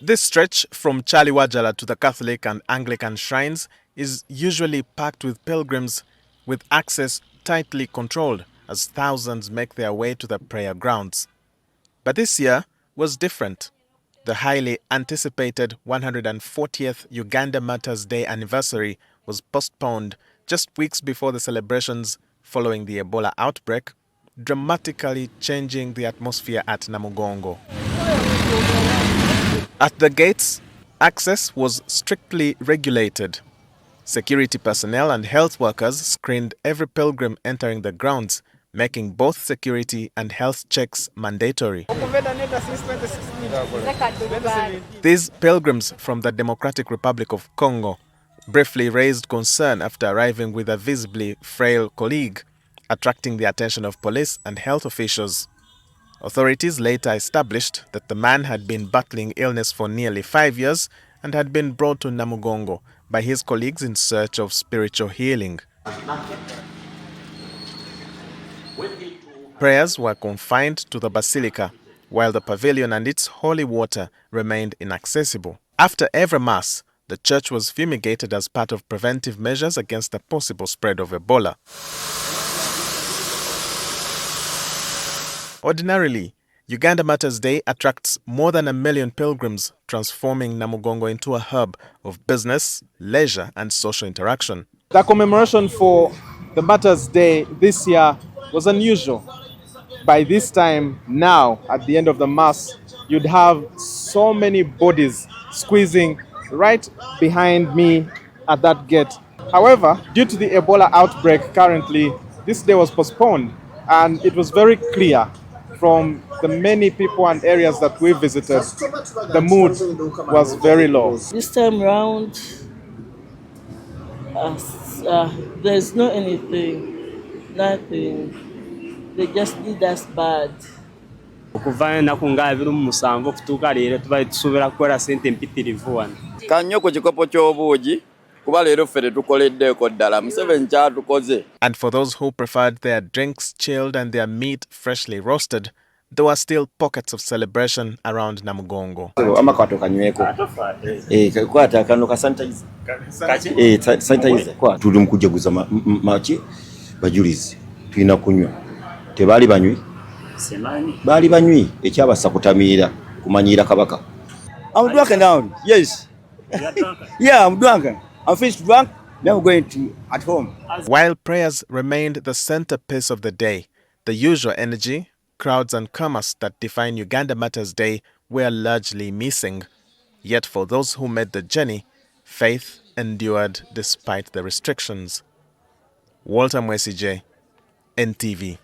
This stretch from Chaliwajala to the Catholic and Anglican shrines is usually packed with pilgrims, with access tightly controlled as thousands make their way to the prayer grounds. But this year was different. The highly anticipated 140th Uganda Martyrs Day anniversary was postponed just weeks before the celebrations following the Ebola outbreak, dramatically changing the atmosphere at Namugongo. At the gates, access was strictly regulated. Security personnel and health workers screened every pilgrim entering the grounds, making both security and health checks mandatory. These pilgrims from the Democratic Republic of Congo briefly raised concern after arriving with a visibly frail colleague, attracting the attention of police and health officials. Authorities later established that the man had been battling illness for nearly 5 years and had been brought to Namugongo by his colleagues in search of spiritual healing. Prayers were confined to the basilica, while the pavilion and its holy water remained inaccessible. After every Mass, the church was fumigated as part of preventive measures against the possible spread of Ebola. Ordinarily, Uganda Martyrs Day attracts more than 1 million pilgrims, transforming Namugongo into a hub of business, leisure, and social interaction. The commemoration for the Martyrs Day this year was unusual. By this time now, at the end of the Mass, you'd have so many bodies squeezing right behind me at that gate. However, due to the Ebola outbreak currently, this day was postponed, and it was very clear from the many people and areas that we visited, the mood was very low. This time round, there's no anything, nothing. They just did us bad. Okuva enaku nga 27 okutuuka leero tubadde tusuubira kukola ssente mpitirivu wano. Kannyo ku kikopo ky'obuugi kuba leero ffe tetukoleddeeko ddala Museveni kyatukoze. And for those who preferred their drinks chilled and their meat freshly roasted, there were still pockets of celebration around Namugongo. Amakato kanyweko. Kwata kano ka sanitizer. Sanitizer. Kwa tuli mukujaguza machi bajulizi. Tulina kunywa. Tebali banywi. Semani. Bali banywi ekyabasa kutamiira kumanyira kabaka. I'm drunk now. Yes. Yeah, I'm drunk. I'm finished drunk. Now I'm going to at home. While prayers remained the centerpiece of the day, the usual energy, crowds and commerce that define Uganda Martyrs Day were largely missing. Yet for those who made the journey, faith endured despite the restrictions. Walter Mwesije, NTV.